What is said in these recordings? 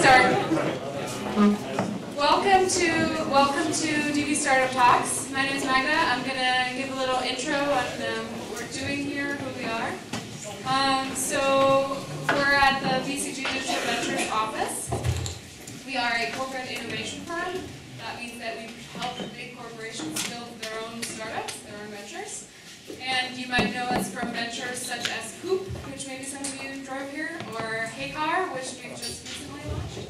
start. Welcome to DV Startup Talks. My name is Magda. I'm going to give a little intro on what we're doing here, who we are. So we're at the BCGDV Ventures office. We are a corporate innovation firm. That means that we help big corporations build their own startups, their own ventures. And you might know us from ventures such as Coop, which maybe some of you drove here, or Heycar, which we've just recently launched.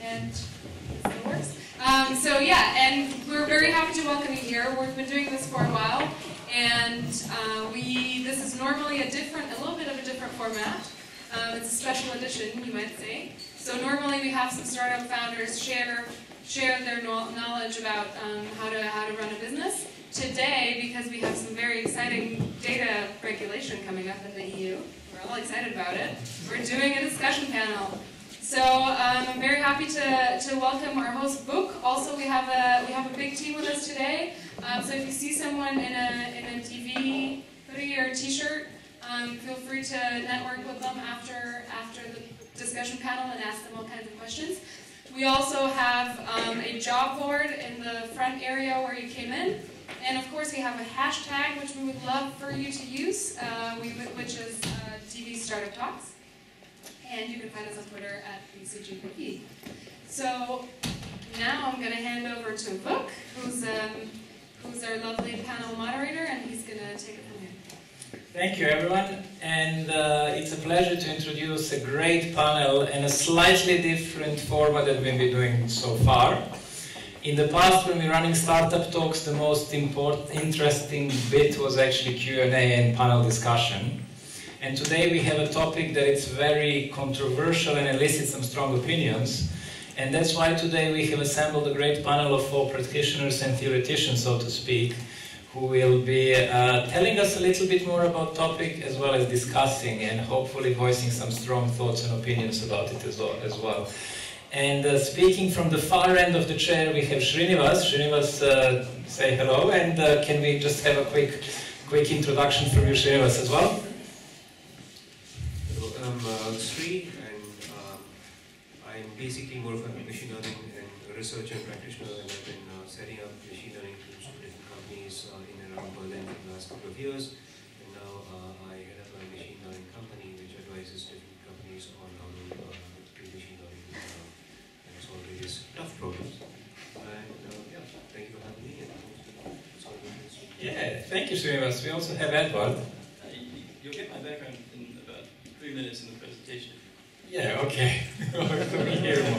And it still works. So yeah, and we're very happy to welcome you here. We've been doing this for a while, and this is normally a little bit of a different format. It's a special edition, you might say. So normally we have some startup founders share their knowledge about how to run a business. Today, because we have some very exciting data regulation coming up in the EU, we're all excited about it, we're doing a discussion panel. So I'm very happy to welcome our host, Book. Also, we have a big team with us today. So if you see someone in a DV hoodie or t-shirt, feel free to network with them after the discussion panel and ask them all kinds of questions. We also have a job board in the front area where you came in. And of course, we have a hashtag which we would love for you to use, which is DV Startup Talks. And you can find us on Twitter at BCGDV. So now I'm going to hand over to Book, who's our lovely panel moderator, and he's going to take it from here. Thank you, everyone. And it's a pleasure to introduce a great panel and a slightly different format that we've been doing so far. In the past, when we were running Startup Talks, the most interesting bit was actually Q&A and panel discussion. And today we have a topic that is very controversial and elicits some strong opinions. And that's why today we have assembled a great panel of 4 practitioners and theoreticians, so to speak, who will be telling us a little bit more about the topic, as well as discussing and hopefully voicing some strong thoughts and opinions about it as well. And speaking from the far end of the chair, we have Srinivas. Srinivas, say hello, and can we just have a quick introduction from you, Srinivas, as well? Hello, I'm Sri, and I'm basically more of a machine learning and researcher and practitioner, and I've been setting up machine learning teams for different companies in and around Berlin for the last couple of years. And now I head up a machine learning company which advises different companies on how to do machine learning. Various tough problems. And yeah, thank you for having me. Yeah, thank you, Srinivas. We also have Edward. You'll get my background in about 3 minutes in the presentation. Yeah, okay. Let me hear more.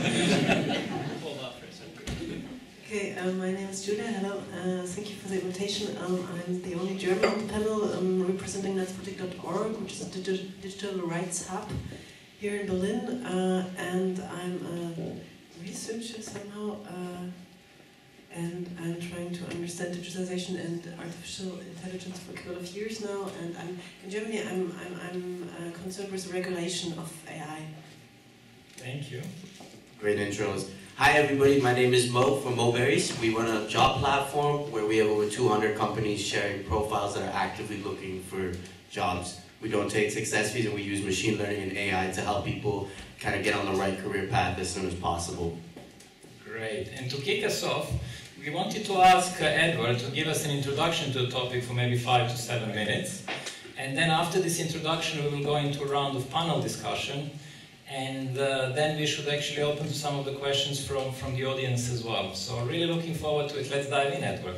Hold off for a second. Okay, my name is Julia. Hello. Thank you for the invitation. I'm the only German on the panel. I'm representing netzpolitik.org, which is a digital rights hub here in Berlin, and I'm a researcher somehow, and I'm trying to understand digitization and artificial intelligence for a couple of years now. And in Germany, I'm concerned with the regulation of AI. Thank you. Great intros. Hi everybody, my name is Mo from MoBerries. We run a job platform where we have over 200 companies sharing profiles that are actively looking for jobs. We don't take success fees, and we use machine learning and AI to help people kind of get on the right career path as soon as possible. Great. And to kick us off, we wanted to ask Edward to give us an introduction to the topic for maybe 5 to 7 minutes. And then after this introduction, we will go into a round of panel discussion. And then we should actually open to some of the questions from the audience as well. So really looking forward to it. Let's dive in, Edward.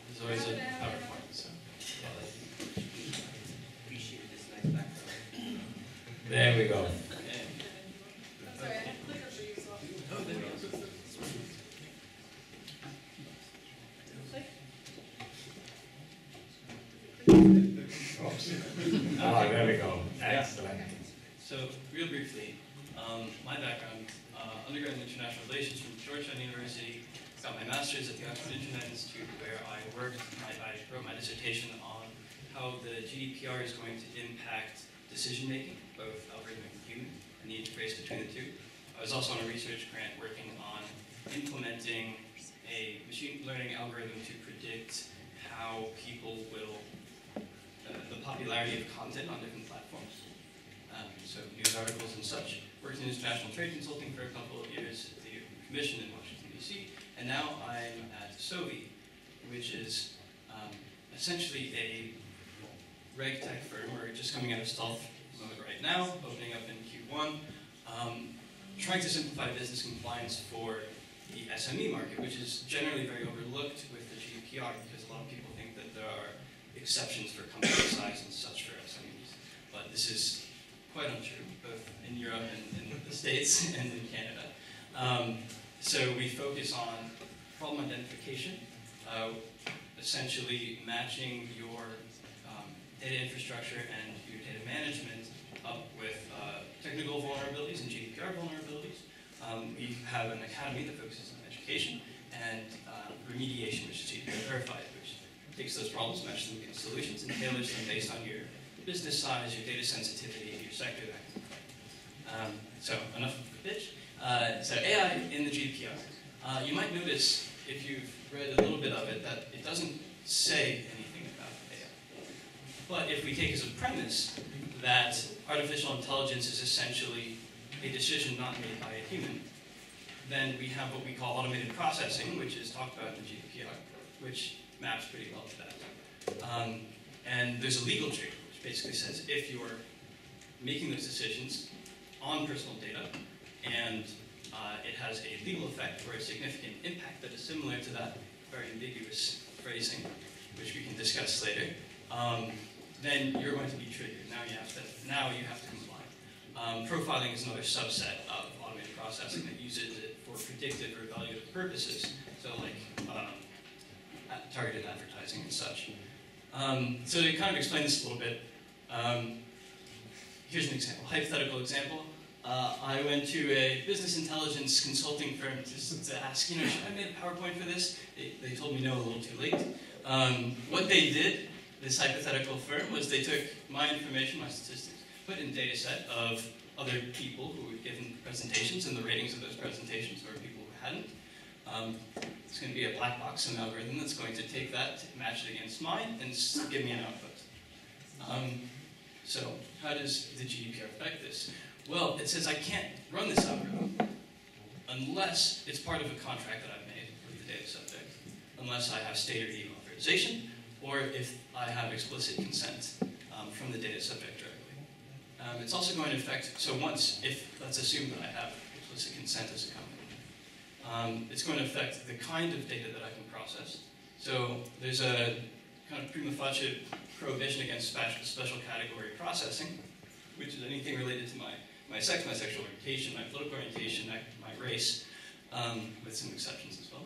There's always a PowerPoint, so. Appreciate this nice background. There we go. Sorry, I have a clicker for you, so. Oh, there we go. Oh, there we go. Excellent. So, real briefly, my background, undergrad in international relations from Georgetown University, got my master's at the Oxford Internet Institute, where I wrote my dissertation on how the GDPR is going to impact decision-making, both algorithmic and human, and the interface between the two. I was also on a research grant working on implementing a machine learning algorithm to predict how people will the popularity of content on different platforms. So news articles and such. Worked in international trade consulting for a couple of years at the Commission in Washington, D.C. And now I'm at Sovy, which is essentially a reg tech firm. We're just coming out of stealth mode right now, opening up in Q1, trying to simplify business compliance for the SME market, which is generally very overlooked with the GDPR because a lot of people think that there are exceptions for company size and such for SMEs. But this is quite untrue, both in Europe and in the States and in Canada. So we focus on problem identification, essentially matching your data infrastructure and your data management up with technical vulnerabilities and GDPR vulnerabilities. We have an academy that focuses on education and remediation, which is GDPR verified, which takes those problems, matches them against solutions, and tailors them based on your business size, your data sensitivity, your sector, that kind of thing. So enough of the pitch. So AI in the GDPR. You might notice, if you've read a little bit of it, that it doesn't say anything about AI. But if we take as a premise that artificial intelligence is essentially a decision not made by a human, then we have what we call automated processing, which is talked about in the GDPR, which maps pretty well to that. And there's a legal trigger, which basically says if you're making those decisions on personal data, and it has a legal effect or a significant impact that is similar to that very ambiguous phrasing, which we can discuss later, then you're going to be triggered. Now you have to comply. Profiling is another subset of automated processing that uses it for predictive or evaluative purposes, so like targeted advertising and such. So to kind of explain this a little bit, here's an example, hypothetical example. I went to a business intelligence consulting firm to ask, should I make a PowerPoint for this? They told me no a little too late. What they did, this hypothetical firm, was they took my information, my statistics, put in a data set of other people who had given presentations and the ratings of those presentations, or people who hadn't. It's going to be a black box, some algorithm that's going to take that, match it against mine, and give me an output. So how does the GDPR affect this? Well, it says I can't run this algorithm unless it's part of a contract that I've made with the data subject, unless I have state or EU authorization, or if I have explicit consent from the data subject directly. It's also going to affect, so let's assume that I have explicit consent as a company, it's going to affect the kind of data that I can process. So there's a kind of prima facie prohibition against special category processing, which is anything related to my sex, my sexual orientation, my political orientation, my race, with some exceptions as well.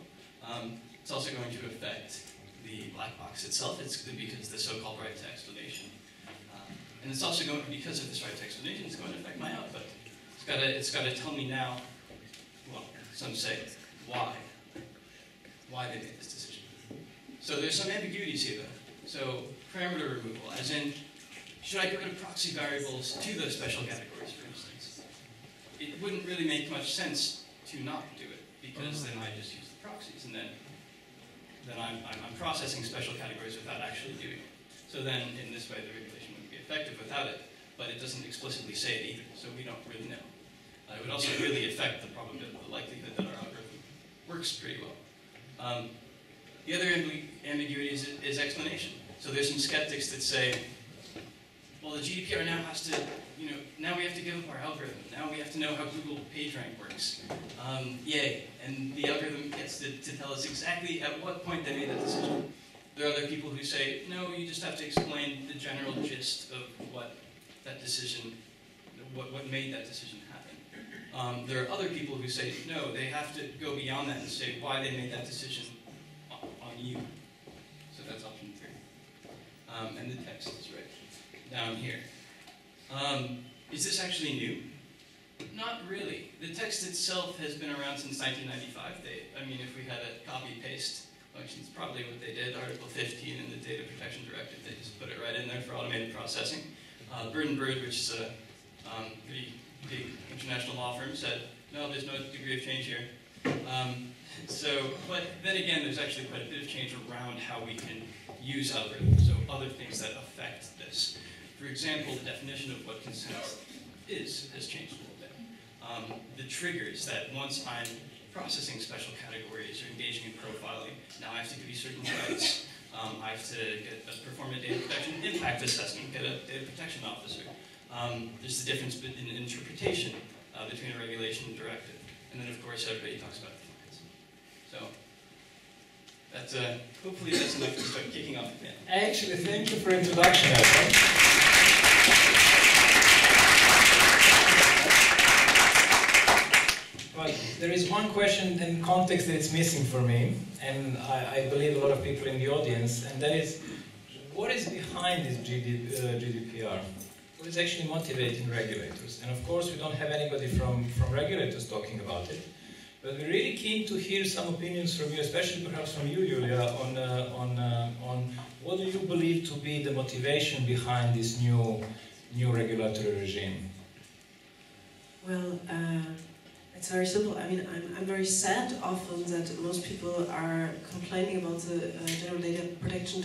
It's also going to affect the black box itself. It's because the so-called right to explanation. And it's also going, because of this right to explanation, it's going to affect my output. It's got to tell me now, well, some say, why they made this decision. So there's some ambiguities here, though. So parameter removal, as in, should I get rid of proxy variables to those special categories, for instance? It wouldn't really make much sense to not do it, because then I just use the proxies, and then I'm processing special categories without actually doing it. So then, in this way, the regulation wouldn't be effective without it, but it doesn't explicitly say it either, so we don't really know. It would also really affect the probability, the likelihood that our algorithm works pretty well. The other ambiguity is explanation. So there's some skeptics that say, well, the GDPR now has to, now we have to give up our algorithm. Now we have to know how Google PageRank works. Yay. And the algorithm gets to tell us exactly at what point they made that decision. There are other people who say, no, you just have to explain the general gist of what that decision, what made that decision happen. There are other people who say, no, they have to go beyond that and say why they made that decision on you. So that's option 3. And the text is right down here. Is this actually new? Not really. The text itself has been around since 1995. If we had a copy-paste function, it's probably what they did. Article 15 in the Data Protection Directive, they just put it right in there for automated processing. Bird & Bird, which is a pretty big international law firm, said, no, there's no degree of change here. So, but then again, there's actually quite a bit of change around how we can use algorithms, so other things that affect this. For example, the definition of what consent has changed a little bit. The triggers that once I'm processing special categories or engaging in profiling, now I have to give you certain rights. I have to perform a data protection impact assessment, get a data protection officer. There's the difference in interpretation between a regulation and directive. And then, of course, everybody talks about compliance. So, that's, hopefully that's enough to start kicking off the panel. Actually, thank you for introduction, Elsa. But there is one question in context that is missing for me, and I believe a lot of people in the audience, and that is, what is behind this GDPR? What is actually motivating regulators? And of course, we don't have anybody from regulators talking about it, but we're really keen to hear some opinions from you, especially perhaps from you, Julia, on what do you believe to be the motivation behind this new regulatory regime? Well, it's very simple. I mean, I'm very sad often that most people are complaining about the general data protection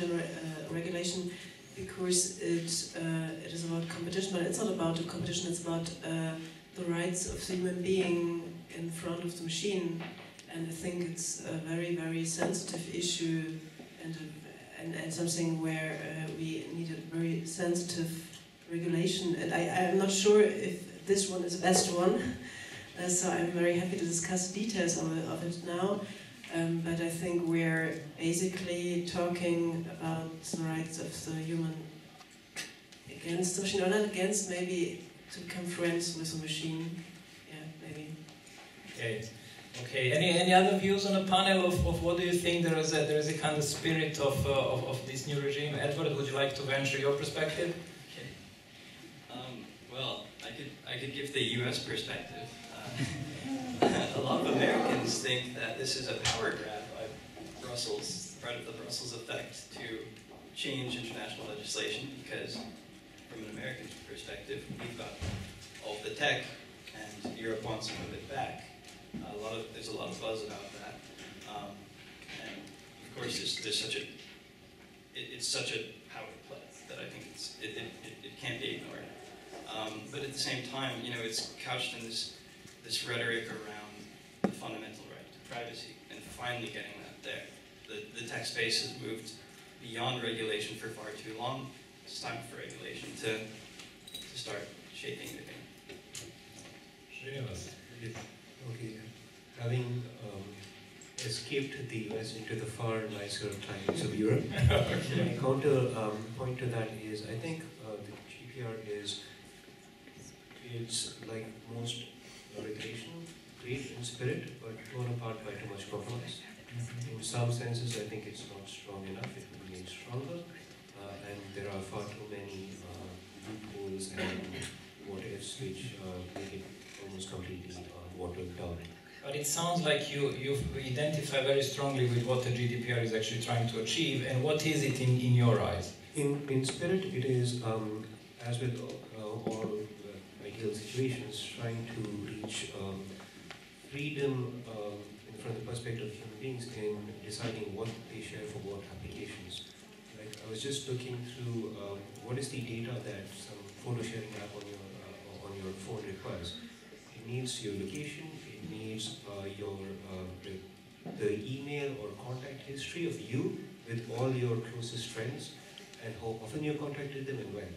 regulation because it is about competition, but it's not about the competition, it's about the rights of the human being in front of the machine. And I think it's a very, very sensitive issue and something where we need a very sensitive regulation. And I'm not sure if this one is the best one. So I'm very happy to discuss details of it now, but I think we're basically talking about the rights of the human against the machine, or not against, maybe to become friends with the machine, yeah, maybe. Okay. Okay. Any other views on the panel of what do you think there is a kind of spirit of this new regime? Edward, would you like to venture your perspective? Okay. Well, I could give the U.S. perspective. A lot of Americans think that this is a power grab by Brussels, part of the Brussels effect, to change international legislation, because from an American perspective, we've got all the tech and Europe wants some of it back. There's a lot of buzz about that. And of course there's such a, it's such a power play that I think it can't be ignored. But at the same time, you know, it's couched in this rhetoric around the fundamental right to privacy, and finally getting that there. The tech space has moved beyond regulation for far too long. It's time for regulation to start shaping the game. Okay, having escaped the US into the far nicer times of Europe, my counter point to that is, I think the GDPR it's like most regulation, great in spirit, but torn apart by too much compromise. In some senses, I think it's not strong enough, it could be made stronger, and there are far too many loopholes and what-ifs which make it almost completely watered down. But it sounds like you identify very strongly with what the GDPR is actually trying to achieve, and what is it in your eyes? In spirit, it is, as with all ideal situations, trying to reach freedom from the perspective of human beings in deciding what they share for what applications. Like, I was just looking through what is the data that some photo sharing app on your phone requires. It needs your location, it needs the email or contact history of you with all your closest friends, and how often you contacted them and when.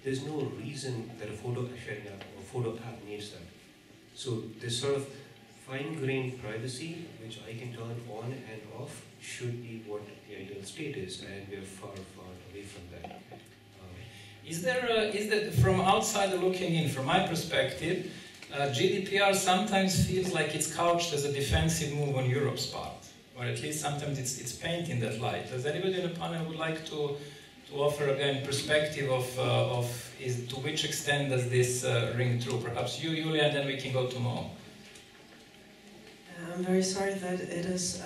There's no reason that a photo sharing app or photo app needs that. So this sort of fine-grained privacy, which I can turn on and off, should be what the ideal state is, and we're far, far away from that. Is there from outside looking in, from my perspective, GDPR sometimes feels like it's couched as a defensive move on Europe's part, or at least sometimes it's painted in that light. Does anybody in the panel would like to offer again perspective of to which extent does this ring true? Perhaps you, Julia, and then we can go to Mo. I'm very sorry that it is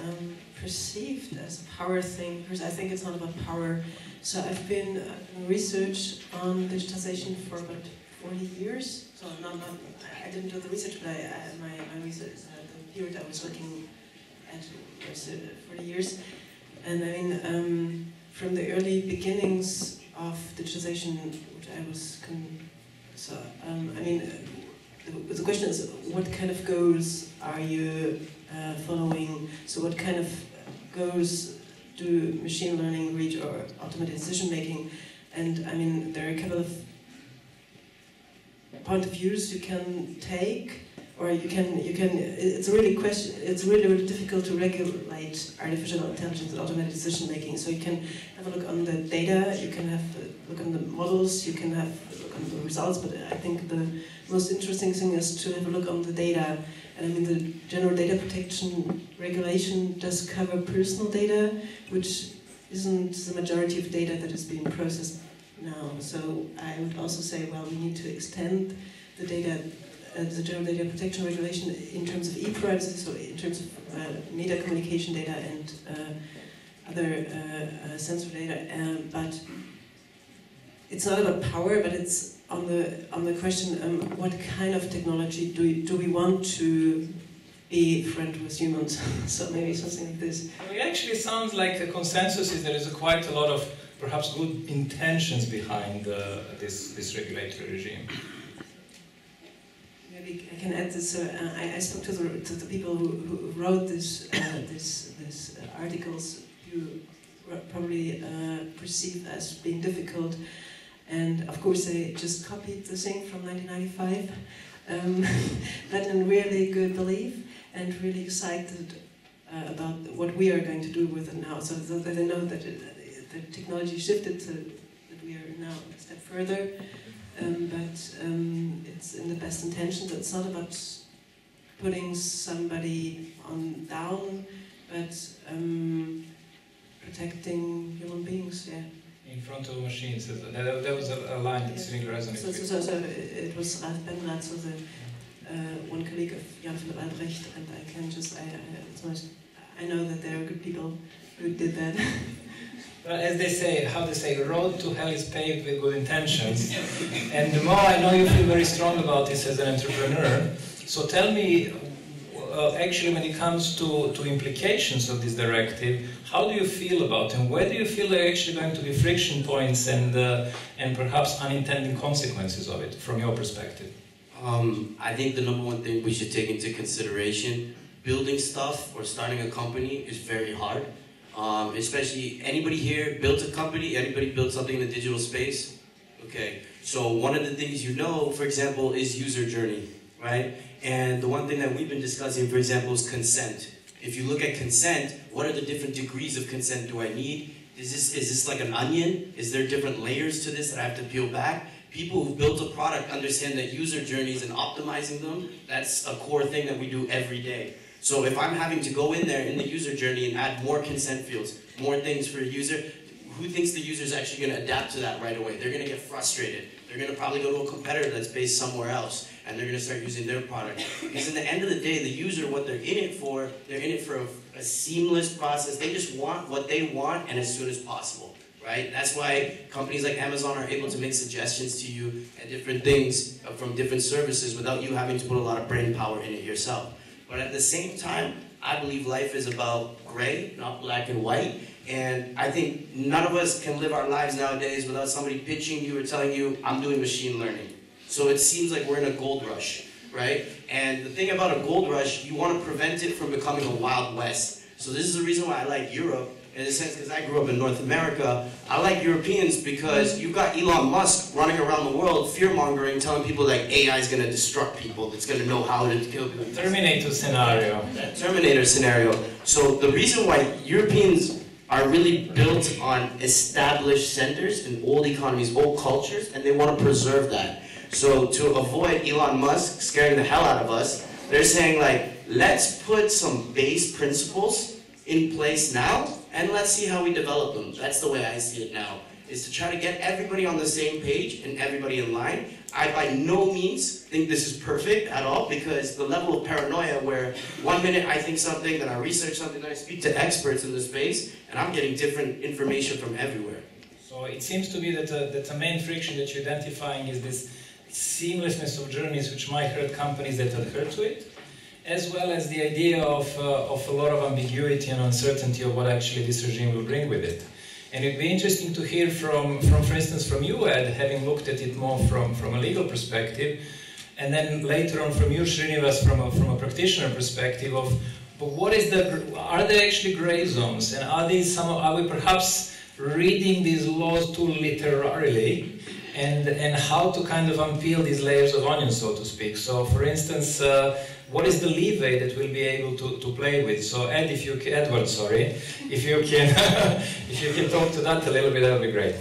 perceived as a power thing, because I think it's not about power. So I've been doing research on digitization for about 40 years. So I didn't do the research, but my research, the period I was working at for 40 years. And I mean, from the early beginnings of digitization, which I was, I mean, the question is, what kind of goals are you following? So what kind of goals do machine learning reach, or automated decision making? And I mean, there are a couple of point of views you can take, or you can. It's really difficult to regulate artificial intelligence and automated decision making. So you can have a look on the data, you can have a look on the models, you can have a look on the results. But I think the most interesting thing is to have a look on the data. And I mean, the General Data Protection Regulation does cover personal data, which isn't the majority of data that is being processed now. So I would also say, well, we need to extend the data, the General Data Protection Regulation in terms of e-privacy, so in terms of meta communication data and other sensor data. But it's not about power, but it's on the question, what kind of technology do we want to be friend with humans? So maybe something like this. It actually sounds like the consensus is there is quite a lot of perhaps good intentions behind this regulatory regime. Maybe I can add this. I spoke to the people who wrote these articles. You probably perceive as being difficult. And of course, they just copied the thing from 1995, but in really good belief and really excited about what we are going to do with it now. So that they know that the technology shifted, so that we are now a step further. But it's in the best intentions. It's not about putting somebody down, but protecting human beings. Yeah. In front of machines. There was a line that's really resonated. So it was Ralf Benrath, so the one colleague of Jan Philipp Albrecht, and I can just, I know that there are good people who did that. Well, as they say, how they say, road to hell is paved with good intentions. And the more I know you feel very strong about this as an entrepreneur, so tell me, actually when it comes to implications of this directive, how do you feel about it? And where do you feel there are actually going to be friction points and perhaps unintended consequences of it, from your perspective? I think the number one thing we should take into consideration, building stuff or starting a company is very hard. Especially, anybody here built a company? Anybody built something in the digital space? Okay, so one of the things you know, for example, is user journey, right? And the one thing that we've been discussing, for example, is consent. If you look at consent, what are the different degrees of consent do I need? Is this like an onion? Is there different layers to this that I have to peel back? People who built a product understand that user journeys and optimizing them, that's a core thing that we do every day. So if I'm having to go in there in the user journey and add more consent fields, more things for a user, who thinks the user is actually going to adapt to that right away? They're going to get frustrated. They're going to probably go to a competitor that's based somewhere else, and they're going to start using their product. Because in the end of the day, the user, what they're in it for a seamless process. They just want what they want and as soon as possible, right? That's why companies like Amazon are able to make suggestions to you and different things from different services without you having to put a lot of brain power in it yourself. But at the same time, I believe life is about gray, not black and white. And I think none of us can live our lives nowadays without somebody pitching you or telling you, I'm doing machine learning. So it seems like we're in a gold rush, right? And the thing about a gold rush, you want to prevent it from becoming a Wild West. So this is the reason why I like Europe, in a sense, because I grew up in North America. I like Europeans because you've got Elon Musk running around the world, fear-mongering, telling people like AI is going to destruct people, it's going to know how to kill people. Terminator scenario. That Terminator scenario. So the reason why Europeans are really built on established centers in old economies, old cultures, and they want to preserve that. So to avoid Elon Musk scaring the hell out of us, they're saying like, let's put some base principles in place now, and let's see how we develop them. That's the way I see it now, is to try to get everybody on the same page and everybody in line. I by no means think this is perfect at all, because the level of paranoia where one minute I think something, then I research something, then I speak to experts in the space, and I'm getting different information from everywhere. So it seems to be that the main friction that you're identifying is this seamlessness of journeys which might hurt companies that adhere to it. as well as the idea of a lot of ambiguity and uncertainty of what actually this regime will bring with it. And it'd be interesting to hear from for instance, from you, Ed, having looked at it more from a legal perspective, and then later on from you, Srinivas, from a practitioner perspective of, but what is are there actually gray zones, and are we perhaps reading these laws too literarily, and how to kind of unpeel these layers of onion, so to speak. So, for instance, what is the leeway that we'll be able to play with? So, Ed, Edward, sorry, if you can, if you can talk to that a little bit, that would be great.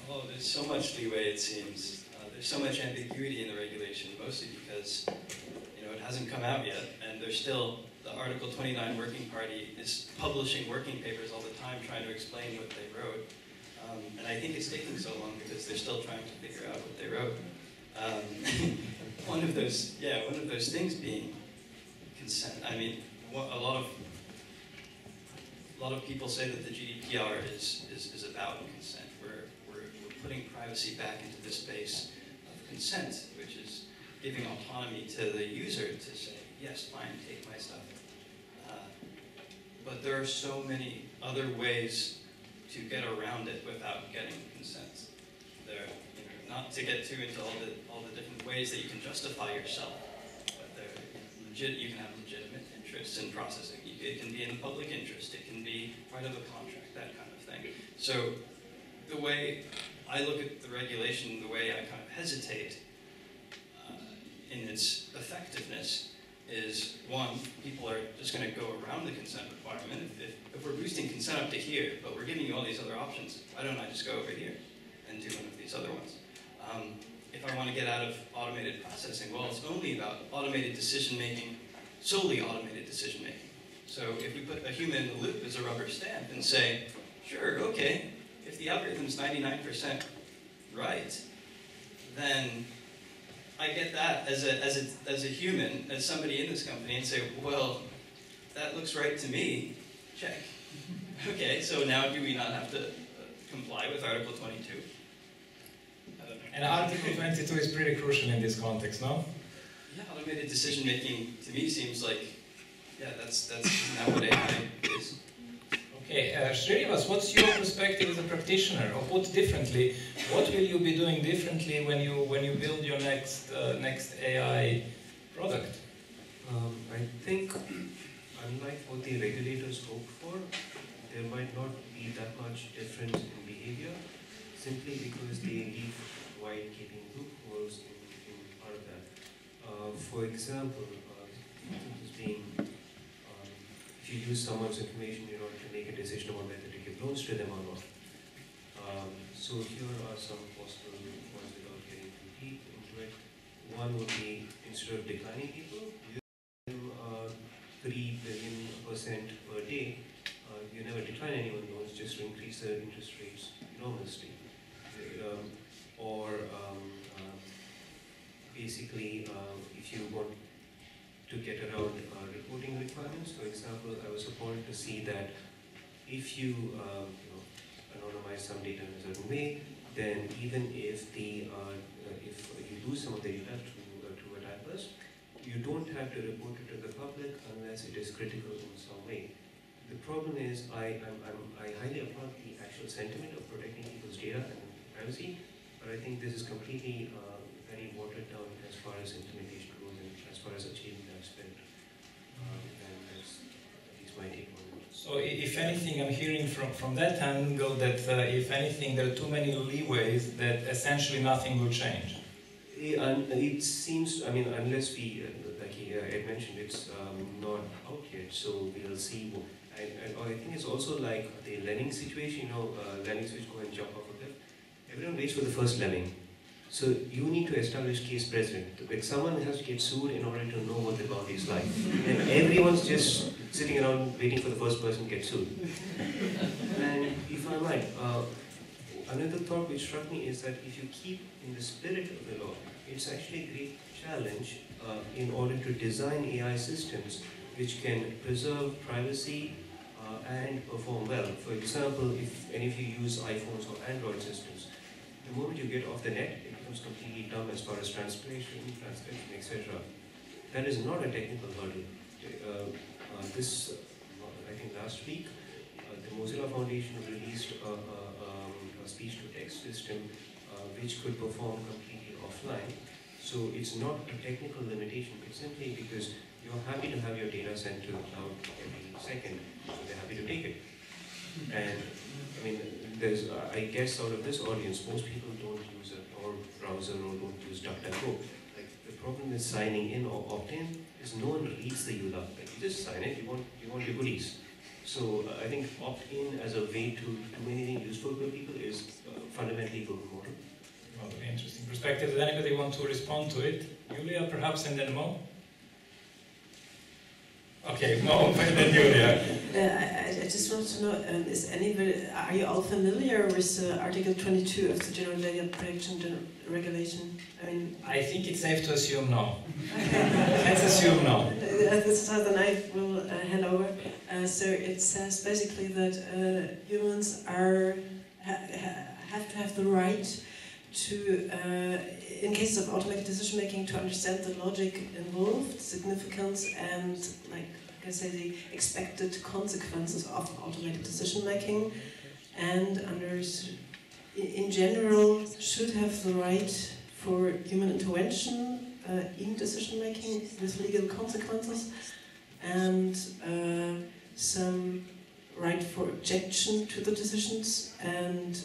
Well, there's so much leeway, it seems. There's so much ambiguity in the regulation, mostly because it hasn't come out yet, and there's still the Article 29 Working Party is publishing working papers all the time, trying to explain what they wrote. And I think it's taking so long because they're still trying to figure out what they wrote. One of those things being consent. I mean, a lot of people say that the GDPR is about consent. We're putting privacy back into the space of consent, which is giving autonomy to the user to say, yes, fine, take my stuff. But there are so many other ways to get around it without getting consent. There, not to get too into all the different ways that you can justify yourself, but you can have legitimate interests in processing. It can be in the public interest. It can be part of a contract, that kind of thing. So the way I look at the regulation, the way I kind of hesitate in its effectiveness is, one, people are just going to go around the consent requirement. If we're boosting consent up to here, but we're giving you all these other options, why don't I just go over here and do one of these other ones? If I want to get out of automated processing, well, it's only about automated decision-making, solely automated decision-making. So if we put a human in the loop as a rubber stamp and say, sure, okay, if the algorithm's 99% right, then I get that as a human, as somebody in this company, and say, well, that looks right to me, check. Okay, so now do we not have to comply with Article 22? I don't know. And Article 22 is pretty crucial in this context, no? Yeah, automated decision-making, to me, seems like, yeah, that's not what AI is. Okay, Srinivas, what's your perspective as a practitioner? Or put differently, what will you be doing differently when you build your next AI product? I think, unlike what the regulators hope for, there might not be that much difference in behavior, simply because they leave wide gaping loopholes in part of that. For example, if you use someone's information in order to make a decision about whether to give loans to them or not. So here are some possible ones without getting too deep into it. One would be, instead of declining people, you give them 3 billion % per day. You never decline anyone's loans, just to increase the interest rates enormously. Basically, if you want to get around reporting requirements, for example, I was surprised to see that if you, anonymize some data in a certain way, then even if if you lose some of the data to attackers, you don't have to report it to the public unless it is critical in some way. The problem is, I highly applaud the actual sentiment of protecting people's data and privacy, but I think this is completely very watered down as far as implementation goes and as far as achieving that spirit. And that's at least my take on it. So if anything, I'm hearing from that angle that if anything, there are too many leeways that essentially nothing will change. And it seems, I mean, unless we, like Ed mentioned, it's not out yet, so we'll see. And I think it's also like the lemming situation, lemmings which go and jump off a cliff. Everyone waits for the first lemming. So you need to establish case precedent. Like someone has to get sued in order to know what the boundary is like. And everyone's just sitting around waiting for the first person to get sued. And if I might, another thought which struck me is that if you keep in the spirit of the law, it's actually a great challenge in order to design AI systems which can preserve privacy and perform well. For example, if any of you use iPhones or Android systems, the moment you get off the net, it becomes completely dumb as far as translation, transcription, etc. That is not a technical hurdle. I think last week, the Mozilla Foundation released a speech-to-text system which could perform completely offline. So it's not a technical limitation, it's simply because you're happy to have your data sent to the cloud every second, so they're happy to take it. And I mean, there's, I guess out of this audience, most people don't use a Tor browser or don't use DuckDuckGo. Like, the problem with signing in or opt-in is no one reads the EULA. Like, you just sign it, you want your goodies. So I think opt-in as a way to do anything useful for people is fundamentally a good model. Well, very interesting perspective. Does anybody want to respond to it? Julia, perhaps, and then Mo? Okay, Mo, and then Julia. I just want to know, are you all familiar with Article 22 of the General Data Protection Regulation? I think it's safe to assume no. Okay. Let's assume no. This is how the knife will hand over. So it says basically that humans have to have the right to, in cases of automated decision making, to understand the logic involved, significance, and the expected consequences of automated decision making, and in general should have the right for human intervention in decision making with legal consequences, and some right for objection to the decisions, and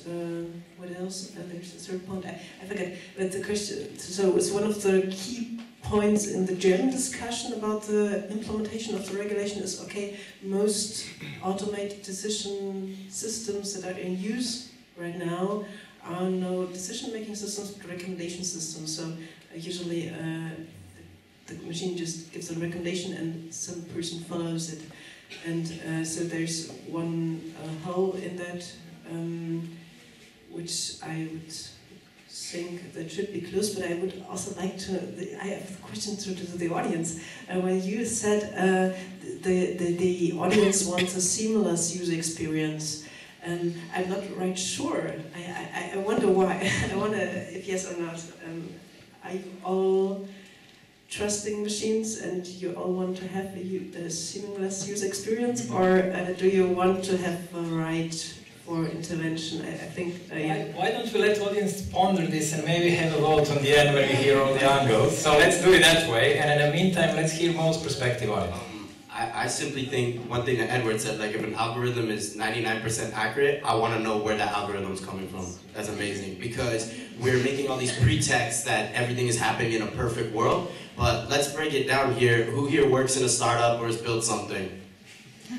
what else? There's a third point, I forget. But the question, so it's one of the key points in the German discussion about the implementation of the regulation is, okay, most automated decision systems that are in use right now are no decision-making systems, but recommendation systems. So usually the machine just gives a recommendation and some person follows it. And so there's one hole in that, which I would think that should be closed, but I would also like to, I have a question to the audience. When you said the audience wants a seamless user experience, and I'm not right sure. I wonder why. I wonder if yes or not. Are you all trusting machines and you all want to have a seamless user experience, or do you want to have a right for intervention? I think. Why don't we let audience ponder this and maybe have a vote on the end when we hear all the angles? So let's do it that way, and in the meantime, let's hear Mo's perspective on it. I simply think one thing that Edward said, like if an algorithm is 99% accurate, I want to know where that algorithm is coming from. That's amazing, because we're making all these pretexts that everything is happening in a perfect world, but let's break it down here. Who here works in a startup or has built something?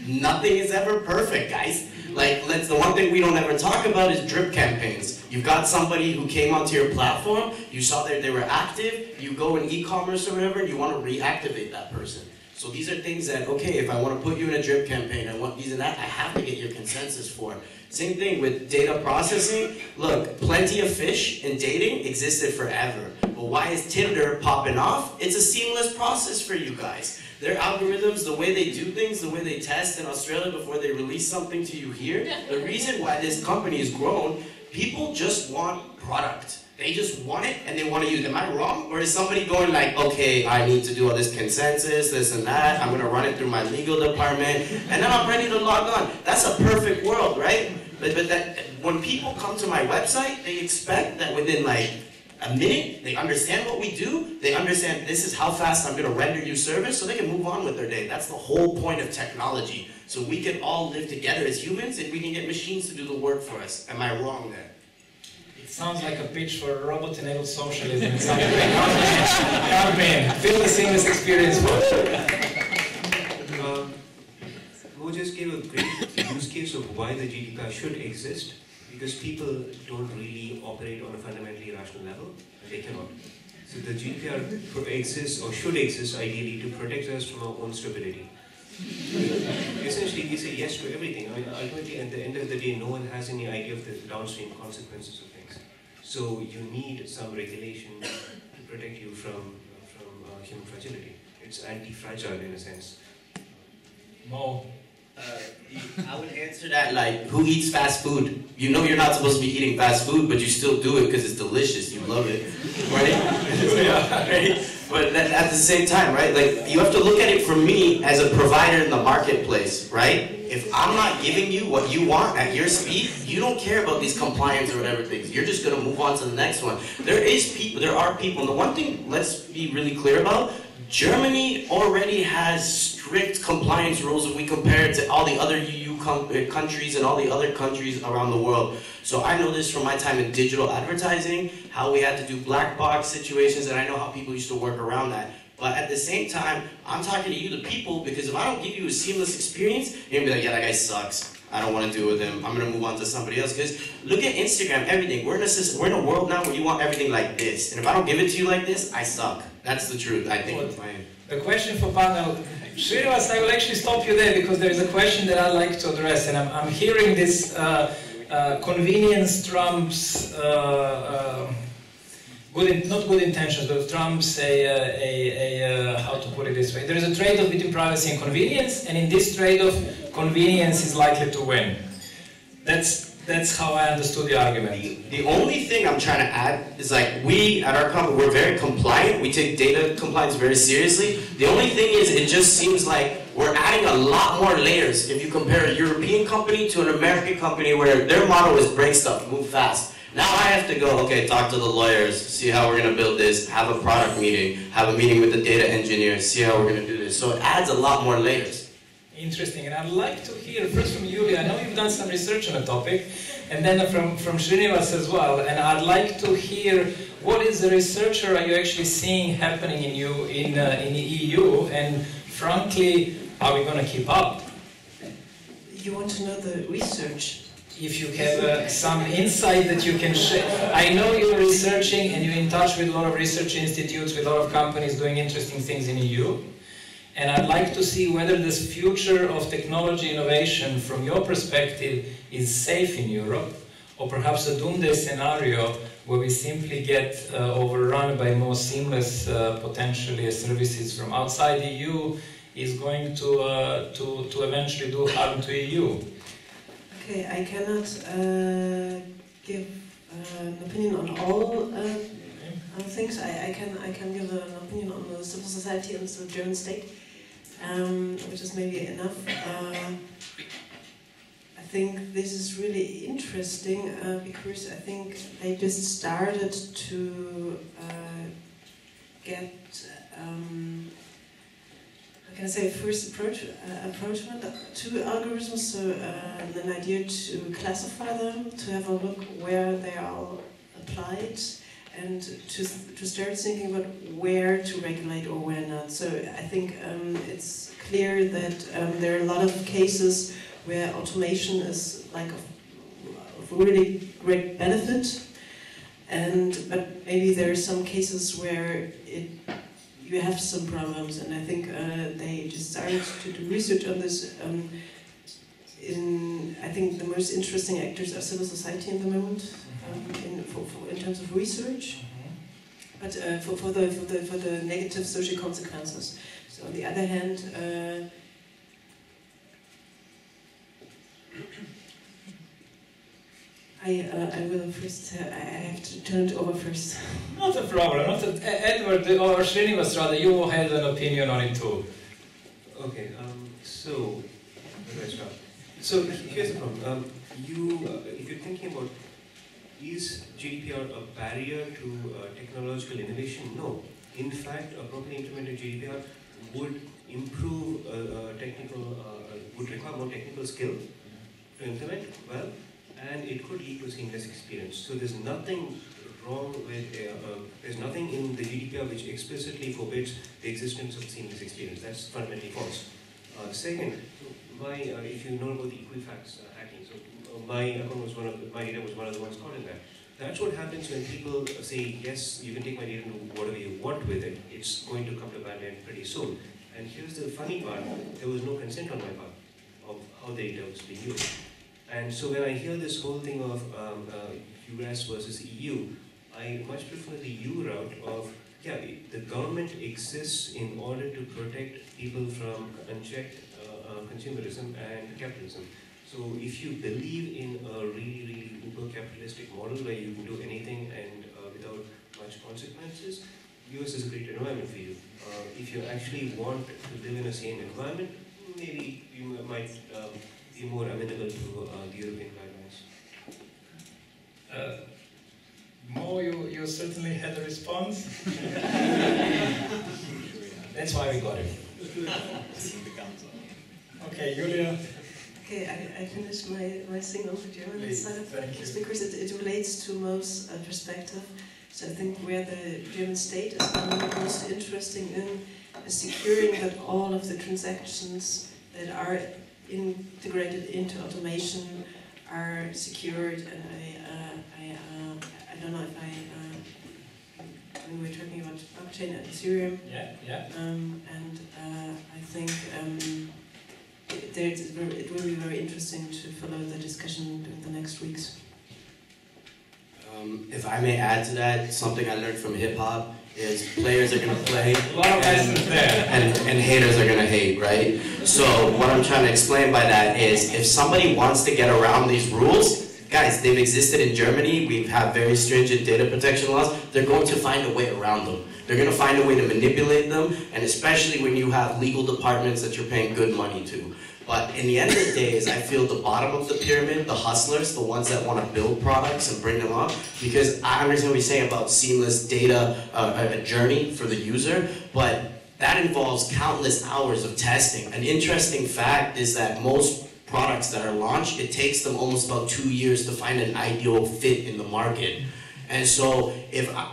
Nothing is ever perfect, guys. Like, the one thing we don't ever talk about is drip campaigns. You've got somebody who came onto your platform, you saw that they were active, you go in e-commerce or whatever, and you want to reactivate that person. So these are things that, okay, if I want to put you in a drip campaign, I want these and that, I have to get your consensus for. Same thing with data processing. Look, plenty of fish in dating existed forever. But why is Tinder popping off? It's a seamless process for you guys. Their algorithms, the way they do things, the way they test in Australia before they release something to you here, the reason why this company has grown, people just want product. They just want it and they want to use it. Am I wrong? Or is somebody going like, okay, I need to do all this consensus, this and that, I'm going to run it through my legal department, and then I'm ready to log on. That's a perfect world, right? But that when people come to my website, they expect that within like a minute, they understand what we do, they understand this is how fast I'm going to render you service, so they can move on with their day. That's the whole point of technology. So we can all live together as humans and we can get machines to do the work for us. Am I wrong there? It sounds like a pitch for robot-enabled socialism in some way. Come in, feel the seamless experience. Mo just gave a great use case of why the GDPR should exist, because people don't really operate on a fundamentally rational level, and they cannot. So the GDPR exists, or should exist ideally, to protect us from our own stupidity. Essentially, we say yes to everything. I mean, ultimately, at the end of the day, no one has any idea of the downstream consequences of things. So you need some regulation to protect you from human fragility. It's anti-fragile in a sense. Mo. I would answer that like, who eats fast food? You know you're not supposed to be eating fast food, but you still do it because it's delicious. You love it, right? Right? But at the same time, right? Like you have to look at it from me as a provider in the marketplace, right? If I'm not giving you what you want at your speed, you don't care about these compliance or whatever things. You're just gonna move on to the next one. There are people, and the one thing let's be really clear about, Germany already has strict compliance rules if we compare it to all the other EU countries and all the other countries around the world. So I know this from my time in digital advertising, how we had to do black box situations, and I know how people used to work around that. But at the same time, I'm talking to you, the people, because if I don't give you a seamless experience, you're gonna be like, yeah, that guy sucks. I don't want to deal with him. I'm gonna move on to somebody else. Because look at Instagram, everything. We're in a world now where you want everything like this. And if I don't give it to you like this, I suck. That's the truth, I think. The question for panel, Srinivas, I will actually stop you there because there is a question that I'd like to address. And I'm hearing this convenience trumps not good intentions, but trumps how to put it this way. There is a trade-off between privacy and convenience, and in this trade-off, convenience is likely to win. That's how I understood the argument. The only thing I'm trying to add is like we at our company, we're very compliant. We take data compliance very seriously. The only thing is it just seems like we're adding a lot more layers if you compare a European company to an American company where their motto is break stuff, move fast. Now I have to go, okay, talk to the lawyers, see how we're going to build this, have a product meeting, have a meeting with the data engineers, see how we're going to do this. So it adds a lot more layers. Interesting, and I'd like to hear first from Yulia. I know you've done some research on the topic, and then from Srinivas as well. And I'd like to hear what is the researcher are you actually seeing happening in the EU, and frankly, are we going to keep up? You want to know the research? If you have some insight that you can share. I know you're researching and you're in touch with a lot of research institutes, with a lot of companies doing interesting things in EU. And I'd like to see whether this future of technology innovation from your perspective is safe in Europe, or perhaps a doomsday scenario where we simply get overrun by more seamless potentially services from outside the EU is going to eventually do harm to EU. Okay, I cannot give an opinion on all things. I can give an opinion on the civil society and the German state, which is maybe enough. I think this is really interesting because I think they just started to get can I say first approachment to algorithms, so an idea to classify them, to have a look where they are applied, and to start thinking about where to regulate or where not. So I think it's clear that there are a lot of cases where automation is like of really great benefit, but maybe there are some cases where you have some problems, and I think they just started to do research on this. I think the most interesting actors are civil society at the moment, in terms of research, but for the negative social consequences. So on the other hand, I will first. I have to turn it over first. Not a problem. Edward or Srinivas, rather, you had an opinion on it too. Okay. So where do I start? So here's the problem. If you're thinking about is GDPR a barrier to technological innovation? No. In fact, a properly implemented GDPR would improve would require more technical skill to implement well, and it could lead to a seamless experience. So there's nothing wrong with, there's nothing in the GDPR which explicitly forbids the existence of seamless experience. That's fundamentally false. Second, if you know about the Equifax hacking, so my account was my data was one of the ones caught in that. That's what happens when people say, yes, you can take my data and do whatever you want with it. It's going to come to bad end pretty soon. And here's the funny part, there was no consent on my part of how the data was being used. And so when I hear this whole thing of US versus EU, I much prefer the EU route of, yeah, the government exists in order to protect people from unchecked consumerism and capitalism. So if you believe in a really, really uber capitalistic model where you can do anything and without much consequences, US is a great environment for you. If you actually want to live in a sane environment, maybe you might be more amenable to the European guidelines. Mo, you certainly had a response. That's why we got it. Okay, Julia. Okay, I finished my thing on the German Please, side of thank things you. because it relates to Mo's perspective. So I think where the German state is most interesting in is securing that all of the transactions that are integrated into automation are secured. And I don't know if when we're talking about blockchain and Ethereum. Yeah. And I think it will be very interesting to follow the discussion during the next weeks. If I may add to that, something I learned from hip-hop is players are going to play A lot of lessons there. and haters are going to hate, right? So what I'm trying to explain by that is if somebody wants to get around these rules, guys, they've existed in Germany, we have very stringent data protection laws, they're going to find a way around them. They're going to find a way to manipulate them, and especially when you have legal departments that you're paying good money to. But in the end of the day, is I feel the bottom of the pyramid, the hustlers, the ones that want to build products and bring them up, because I understand what you're saying about seamless data, a journey for the user, but that involves countless hours of testing. An interesting fact is that most products that are launched, it takes them almost about 2 years to find an ideal fit in the market. And so,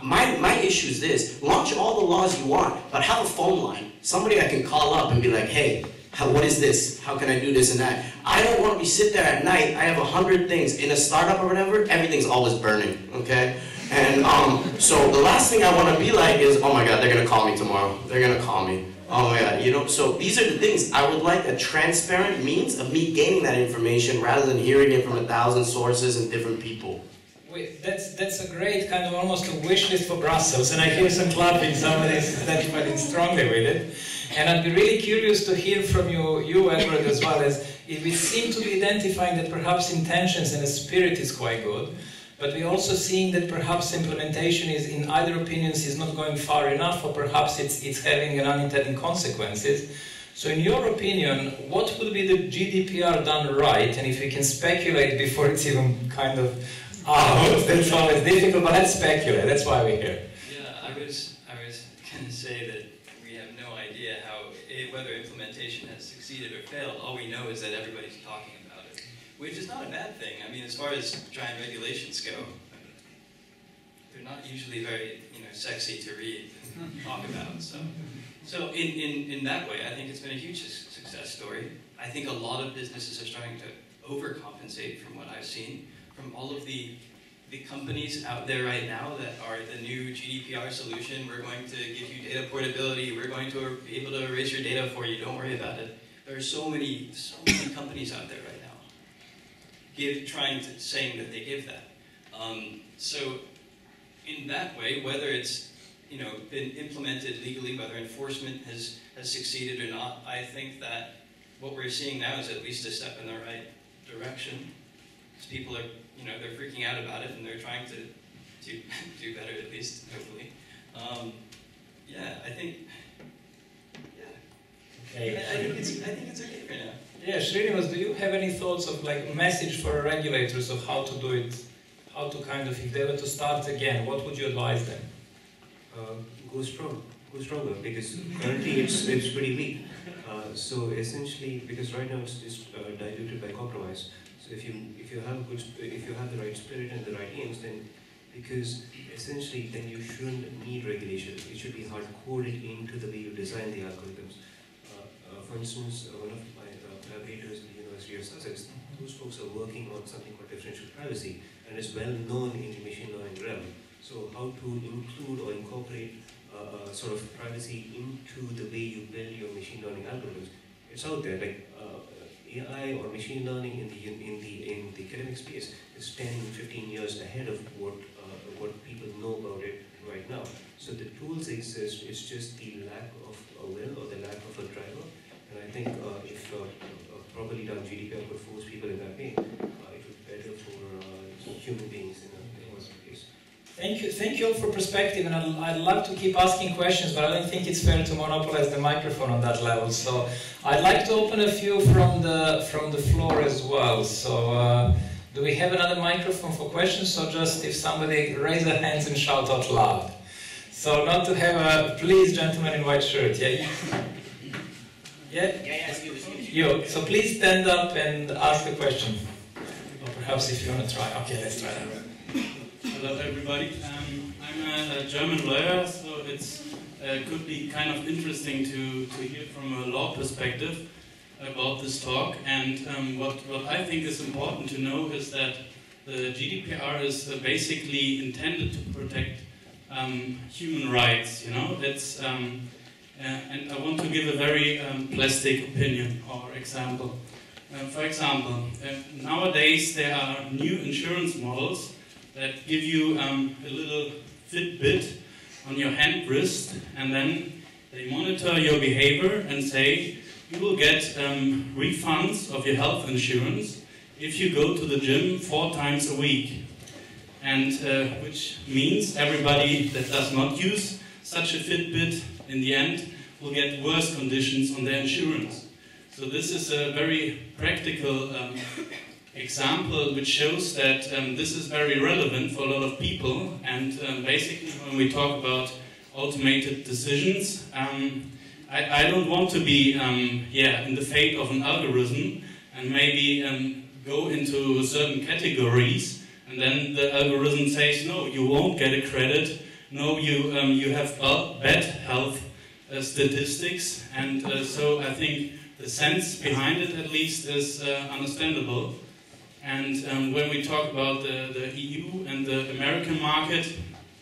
my issue is this: launch all the laws you want, but have a phone line, somebody I can call up and be like, hey, what is this? How can I do this and that? I don't want to be sit there at night. I have 100 things in a startup or whatever. Everything's always burning. Okay, and so the last thing I want to be like is, oh my God, they're gonna call me tomorrow. They're gonna call me. Oh my God, you know. So these are the things I would like: a transparent means of me gaining that information rather than hearing it from 1,000 sources and different people. That's a great kind of almost a wish list for Brussels, and I hear some clapping. Somebody's identifying strongly with it. And I'd be really curious to hear from you, Edward, as well, as if we seem to be identifying that perhaps intentions and the spirit is quite good, but we're also seeing that perhaps implementation is, in either opinions, is not going far enough, or perhaps it's having an unintended consequences. So in your opinion, what would be the GDPR done right? And if we can speculate before it's even kind of out, that's always difficult, but let's speculate, that's why we're here. Yeah, I was going to say that we have no idea whether implementation has succeeded or failed. All we know is that everybody's talking about it, which is not a bad thing. I mean, as far as giant regulations go, they're not usually very, sexy to read and talk about. So in that way, I think it's been a huge success story. I think a lot of businesses are starting to overcompensate from what I've seen from all of the companies out there right now that are the new GDPR solution. We're going to give you data portability. We're going to be able to erase your data for you. Don't worry about it. There are so many companies out there right now saying that they give that. So in that way, whether it's been implemented legally, whether enforcement has succeeded or not, I think that what we're seeing now is at least a step in the right direction. Because people are, they're freaking out about it, and they're trying to do better, at least, hopefully. I think it's okay for now. Yeah, Srinivas, do you have any thoughts of like a message for regulators of how to do it, how to kind of, if they were to start again, what would you advise them? Go stronger, because currently it's pretty weak. So essentially, because right now it's diluted by compromise. So if you have the right spirit and the right aims, then because essentially then you shouldn't need regulation. It should be hard coded into the way you design the algorithms. For instance, one of my collaborators at the University of Sussex, those folks are working on something called differential privacy, and it's well known in the machine learning realm. So how to include or incorporate sort of privacy into the way you build your machine learning algorithms. It's out there, like AI or machine learning in the academic space is 10, 15 years ahead of what people know about it right now. So the tools exist, it's just the lack of a will or the lack of a driver. And I think if properly done GDPR could force people in that way, it would be better for human beings in a case. Thank you all for perspective, and I'd love to keep asking questions, but I don't think it's fair to monopolize the microphone on that level. So I'd like to open a few from the floor as well. So do we have another microphone for questions, or just if somebody raise their hands and shout out loud? So not to have a, please, gentleman in white shirt, yeah? Yeah? You. So please stand up and ask a question. Or perhaps if you want to try. Okay, let's try that. Hello everybody. I'm a German lawyer, so it could be kind of interesting to hear from a law perspective about this talk. And what I think is important to know is that the GDPR is basically intended to protect human rights. You know, it's and I want to give a very plastic opinion or example. For example, nowadays there are new insurance models that give you a little Fitbit on your hand wrist, and then they monitor your behavior and say you will get refunds of your health insurance if you go to the gym 4 times a week. And which means everybody that does not use such a Fitbit in the end will get worse conditions on their insurance. So this is a very practical example which shows that this is very relevant for a lot of people. And basically when we talk about automated decisions, I don't want to be in the fate of an algorithm and maybe go into certain categories, and then the algorithm says, no, you won't get a credit, no, you have bad health statistics. And so I think the sense behind it at least is understandable. And when we talk about the EU and the American market,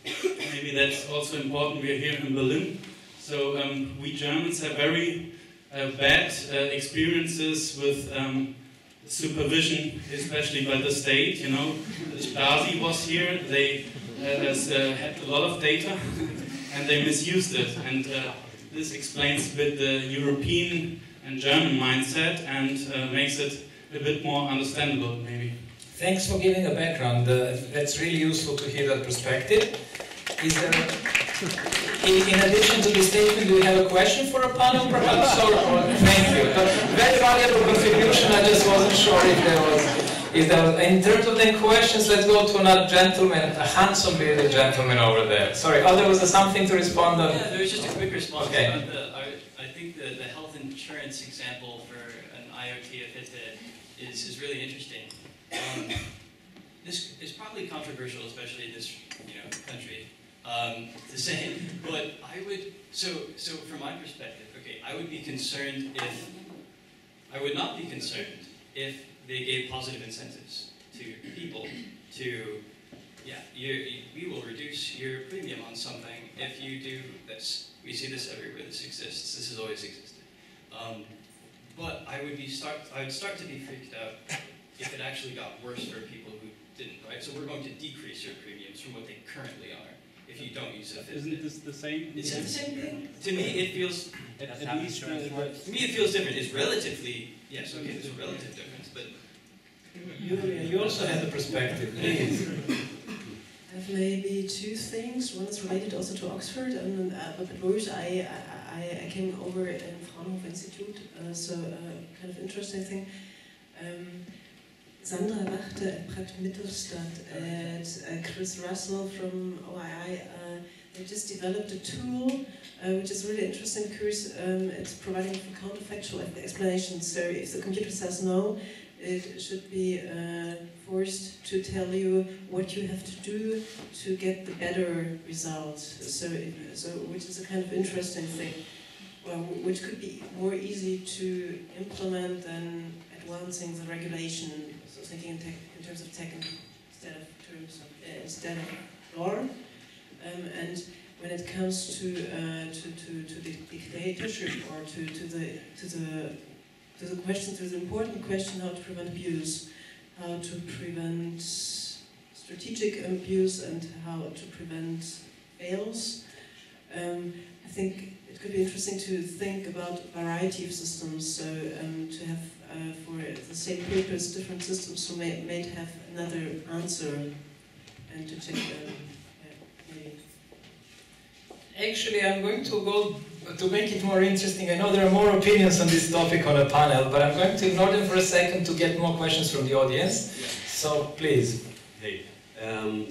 maybe that's also important. We're here in Berlin, so we Germans have very bad experiences with supervision, especially by the state. You know, the Stasi was here, they had a lot of data and they misused it. And this explains a bit the European and German mindset and makes it a bit more understandable, maybe. Thanks for giving a background. That's really useful to hear that perspective. Is there, in addition to this statement, do you have a question for a panel, perhaps? Or thank you. Very valuable contribution. I just wasn't sure if there was. In terms of the questions, let's go to another gentleman, a handsome bearded gentleman over there. Sorry. Oh, there was something to respond on. Yeah, there was just a quick response. Okay. I think the health insurance example for an IoT of Fitbit is really interesting. This is probably controversial, especially in this country, to say. But I would so from my perspective, okay, I would be concerned if I would not be concerned if they gave positive incentives to people to we will reduce your premium on something if you do this. We see this everywhere. This exists. This has always existed. But I would start to be freaked out if it actually got worse for people who didn't, right? So we're going to decrease your premiums from what they currently are if you don't use it. Isn't this the same? Is it the same thing? To me, it feels. At least to me, it feels different. It's relatively yes. Okay, there's a relative difference, but You also have the perspective, please. I have maybe 2 things. One is related also to Oxford, and but Bruges, I came over in Fraunhofer Institute, so kind of interesting thing. Sandra Wachte at Pratt Mittelstadt and Chris Russell from OII, they just developed a tool which is really interesting because it's providing counterfactual explanations. So if the computer says no, it should be forced to tell you what you have to do to get the better result. So which is a kind of interesting thing, which could be more easy to implement than advancing the regulation. So thinking in terms of tech instead of law. And when it comes to the dictatorship or to the important question how to prevent abuse, how to prevent strategic abuse, and how to prevent fails. I think it could be interesting to think about a variety of systems. So to have for the same purpose different systems who may have another answer, and to check them. Actually, I'm going to go to make it more interesting. I know there are more opinions on this topic on a panel, but I'm going to ignore them for a second to get more questions from the audience. Yeah. So please. Hey,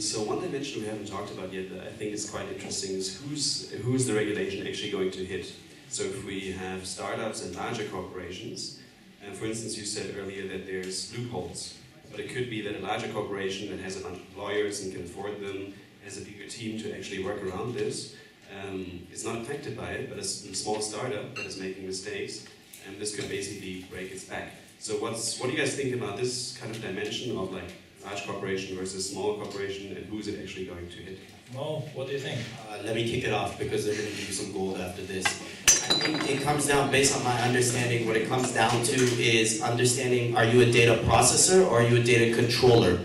so one dimension we haven't talked about yet that I think is quite interesting is who's the regulation actually going to hit? So if we have startups and larger corporations, and for instance you said earlier that there's loopholes, but it could be that a larger corporation that has a bunch of lawyers and can afford them, has a bigger team to actually work around this, is not affected by it, but a small startup that is making mistakes, and this could basically break its back. So what do you guys think about this kind of dimension of like large corporation versus small corporation, and who is it actually going to hit? Mo, what do you think? Let me kick it off because they're going to give you some gold after this. I think it comes down, based on my understanding, what it comes down to is understanding, are you a data processor or are you a data controller,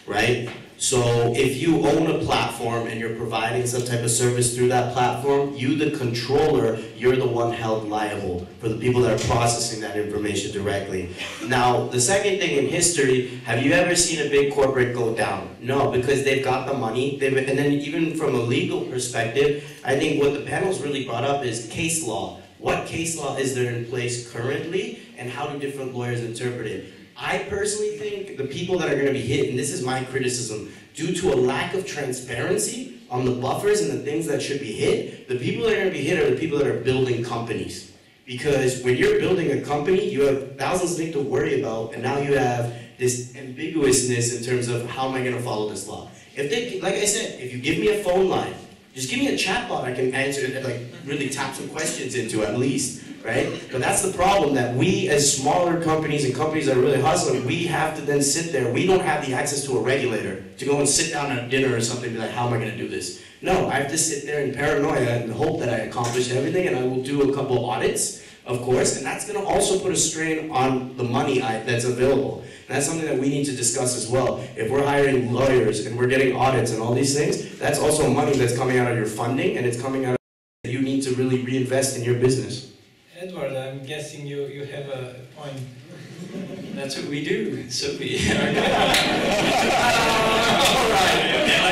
right? So if you own a platform and you're providing some type of service through that platform, you the controller, you're the one held liable for the people that are processing that information directly. Now, the second thing in history, have you ever seen a big corporate go down? No, because they've got the money. And then even from a legal perspective, I think what the panel's really brought up is case law. What case law is there in place currently, and how do different lawyers interpret it? I personally think the people that are going to be hit, and this is my criticism, due to a lack of transparency on the buffers and the things that should be hit, the people that are going to be hit are the people that are building companies. Because when you're building a company, you have thousands of things to worry about, and now you have this ambiguousness in terms of how am I going to follow this law. If they, like I said, if you give me a phone line, just give me a chatbot I can answer, like really tap some questions into at least. Right? But that's the problem, that we as smaller companies and companies that are really hustling, we have to then sit there. We don't have the access to a regulator to go and sit down at dinner or something and be like, how am I going to do this? No, I have to sit there in paranoia and hope that I accomplish everything, and I will do a couple audits, of course, and that's going to also put a strain on the money that's available. And that's something that we need to discuss as well. If we're hiring lawyers and we're getting audits and all these things, that's also money that's coming out of your funding, and it's coming out of you need to really reinvest in your business. Edward, I'm guessing you have a point. That's what we do in Sovy. Alright,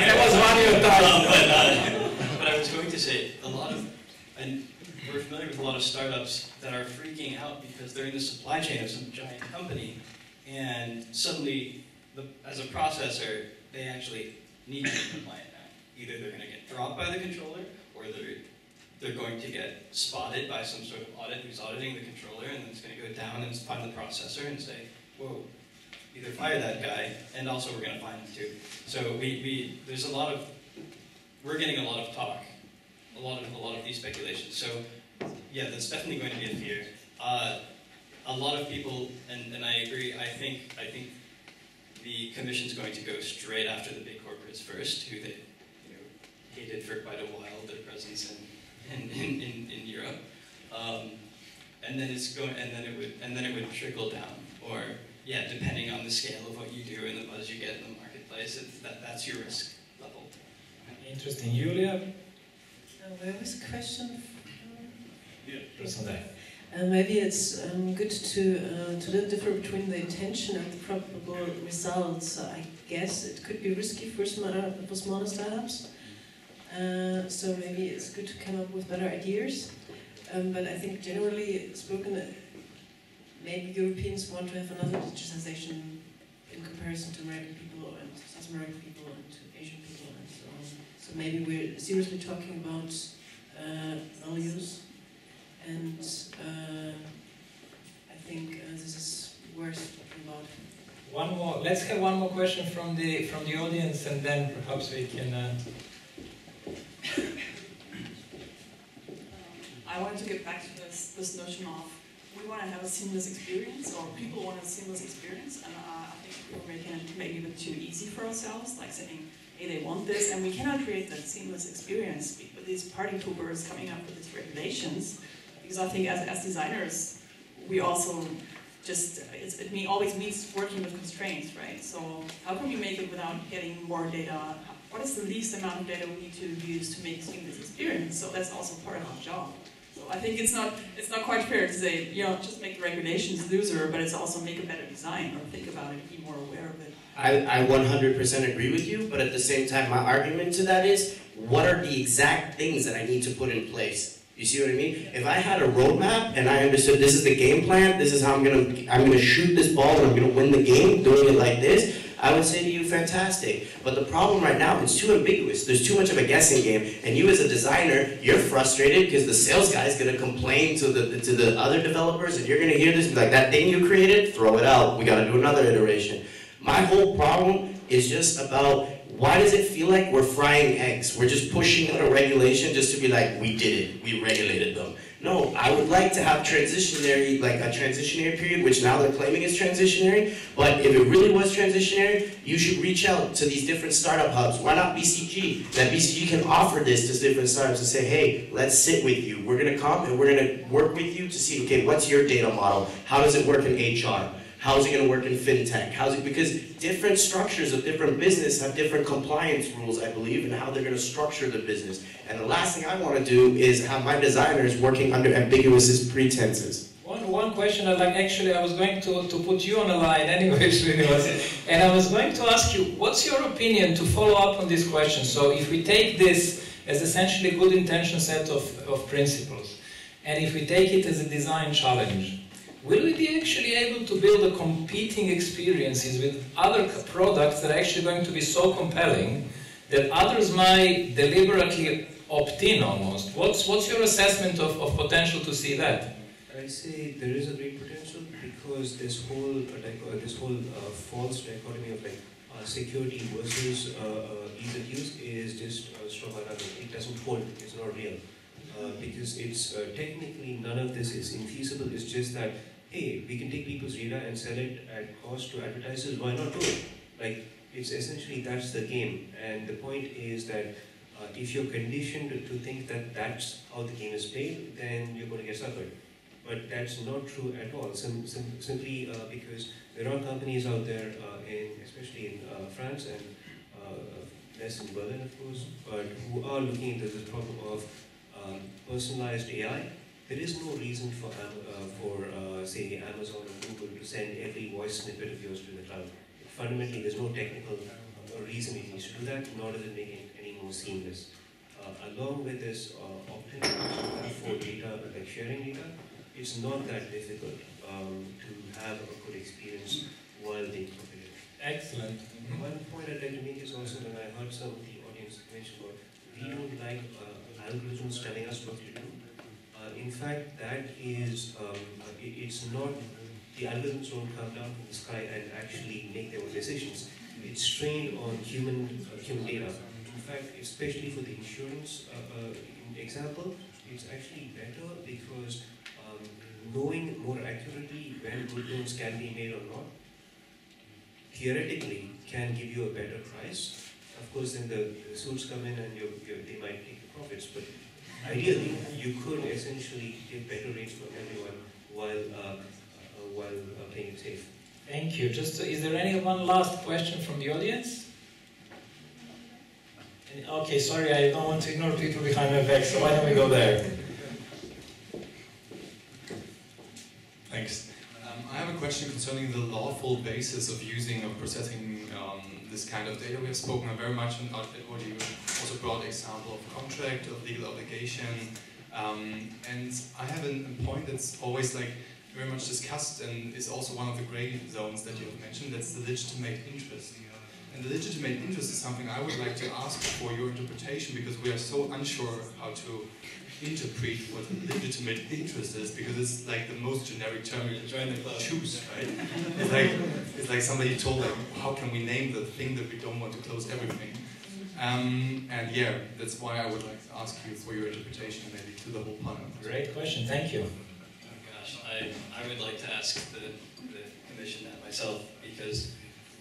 that was one of your thoughts. But I was going to say, and we're familiar with a lot of startups that are freaking out because they're in the supply chain of some giant company, and suddenly, as a processor, they actually need to be compliant now. Either they're going to get dropped by the controller, or they're going to get spotted by some sort of audit who's auditing the controller, and then it's going to go down and find the processor and say, whoa, either fire that guy, and also we're going to find him too. So there's a lot of, we're getting a lot of talk, a lot of these speculations. So yeah, that's definitely going to be a fear. A lot of people, and I agree, I think the commission's going to go straight after the big corporates first, who they hated for quite a while, their presence in Europe, and then it would trickle down, or yeah, depending on the scale of what you do and the buzz you get in the marketplace, that's your risk level. Interesting, Julia. Where was the question? Yeah, person there. Maybe it's good to differ between the intention and the probable results. I guess it could be risky for smaller startups. So maybe it's good to come up with better ideas. But I think generally spoken, maybe Europeans want to have another digitization in comparison to American people and South American people and to Asian people and so on. So maybe we're seriously talking about values, and I think this is worth talking about. One more. Let's have one more question from the audience, and then perhaps we can. I wanted to get back to this notion of we want to have a seamless experience, or people want a seamless experience, and I think we're making it maybe a bit too easy for ourselves, like saying, hey, they want this, and we cannot create that seamless experience with these party poopers coming up with these regulations, because I think as designers, we also just, it always means working with constraints, right? So how can we make it without getting more data? What is the least amount of data we need to use to make a seamless experience? So that's also part of our job. So I think it's not quite fair to say, you know, just make the regulations looser, but it's also make a better design or think about it, be more aware of it. I 100% agree with you, but at the same time, my argument to that is, what are the exact things that I need to put in place? You see what I mean? If I had a roadmap and I understood this is the game plan, this is how I'm gonna shoot this ball and I'm gonna win the game doing it like this, I would say to you, fantastic. But the problem right now, it's too ambiguous. There's too much of a guessing game, and you as a designer, you're frustrated because the sales guy is gonna complain to the other developers, and you're gonna hear this and be like, that thing you created, throw it out. We gotta do another iteration. My whole problem is just about, why does it feel like we're frying eggs? We're just pushing out a regulation just to be like, we did it, we regulated them. No, I would like to have transitionary, like a transitionary period, which now they're claiming is transitionary, but if it really was transitionary, you should reach out to these different startup hubs. Why not BCG? That BCG can offer this to different startups and say, hey, let's sit with you. We're gonna come and we're gonna work with you to see, okay, what's your data model? How does it work in HR? How's it going to work in fintech? Because different structures of different business have different compliance rules, I believe, and how they're going to structure the business. And the last thing I want to do is have my designers working under ambiguous pretenses. One question I was going to put you on the line anyways, and I was going to ask you, what's your opinion to follow up on this question? So if we take this as essentially a good intention set of principles, and if we take it as a design challenge, will we be actually able to build a competing experiences with other products that are actually going to be so compelling that others might deliberately opt in almost? What's your assessment of potential to see that? I say there is a great potential because this whole false dichotomy of security versus ease of use is just straw man. It doesn't hold. It's not real. Because it's technically none of this is infeasible. It's just that, hey, we can take people's data and sell it at cost to advertisers. Why not do it? Like, it's essentially that's the game. And the point is that if you're conditioned to think that that's how the game is played, then you're going to get suckered. But that's not true at all. Simply because there are companies out there, especially in France and less in Berlin, of course, but who are looking into this problem of personalized AI. There is no reason for say, Amazon or Google to send every voice snippet of yours to the cloud. Fundamentally, there's no technical reason it needs to do that, nor does it make it any more seamless. Along with this opt-in for data, like sharing data, it's not that difficult to have a good experience while they incorporate it. Excellent. One point I'd like to make is also when I heard some of the audience mention about, we don't like algorithms telling us what to do. In fact, that is, it's not, the algorithms don't come down from the sky and actually make their own decisions. It's trained on human data. In fact, especially for the insurance example, it's actually better because knowing more accurately when good loans can be made or not, theoretically can give you a better price. Of course, then the suits come in and they might take the profits, but ideally, you could essentially get better rates for everyone while playing it safe. Thank you. Is there any one last question from the audience? Okay, sorry, I don't want to ignore people behind my back, so why don't we go there? Thanks. I have a question concerning the lawful basis of using or processing this kind of data. We have spoken very much about what you also brought example of contract, of legal obligation, and I have a point that's always like very much discussed and is also one of the gray zones that you have mentioned. That's the legitimate interest. And the legitimate interest is something I would like to ask for your interpretation, because we are so unsure how to interpret what a legitimate interest is, because it's like the most generic term you're trying to choose, right? It's like somebody told, like, how can we name the thing that we don't want to close everything? And yeah, that's why I would like to ask you for your interpretation, maybe to the whole panel. Great question, thank you. Oh gosh, I would like to ask the commission that myself, because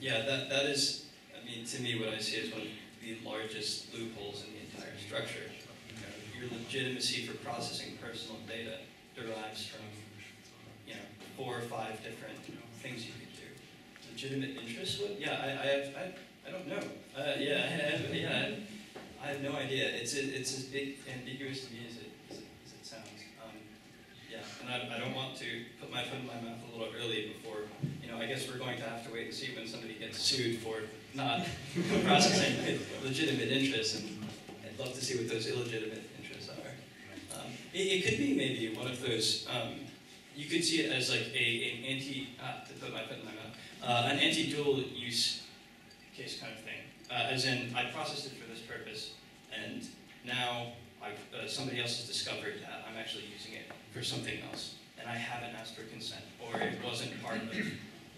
yeah, that is, I mean, to me what I see as one of the largest loopholes in the entire structure. Your legitimacy for processing personal data derives from, 4 or 5 different things you could do. Legitimate interest? What? Yeah, I don't know. I have no idea. It's as big ambiguous to me as it sounds. and I don't want to put my foot in my mouth a little early before, I guess we're going to have to wait and see when somebody gets sued for not processing legitimate interests, and I'd love to see what those illegitimate interests are. It could be maybe one of those, you could see it as like an to put my foot in my mouth, an anti-dual use case kind of thing. As in, I processed it for this purpose, and now somebody else has discovered that I'm actually using it for something else, and I haven't asked for consent, or it wasn't part of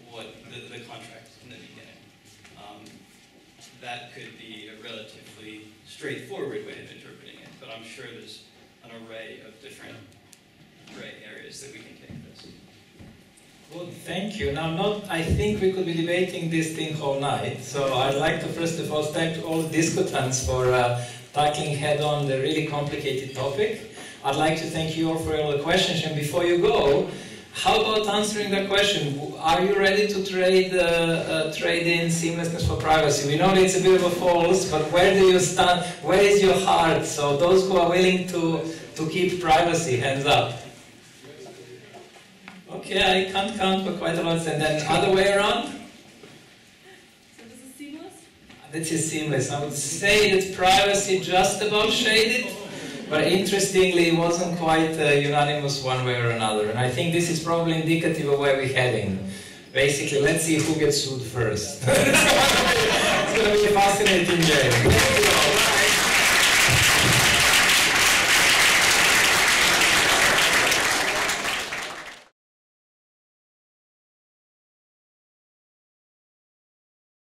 what the contract in the beginning. That could be a relatively straightforward way of interpreting it, but I'm sure there's an array of different gray areas that we can take this. Well, thank you. Now, I think we could be debating this thing all night, so I'd like to first of all thank all discutants for tackling head-on the really complicated topic. I'd like to thank you all for all the questions, and before you go, how about answering the question, are you ready to trade in seamlessness for privacy? We know that it's a bit of a false, but where do you stand? Where is your heart? So those who are willing to keep privacy, hands up. Okay, I can't count, but quite a lot. And then other way around? So this is seamless? This is seamless. I would say that privacy just about shaded, but interestingly, it wasn't quite unanimous one way or another. And I think this is probably indicative of where we're heading. Basically, let's see who gets sued first. It's going to be a fascinating game.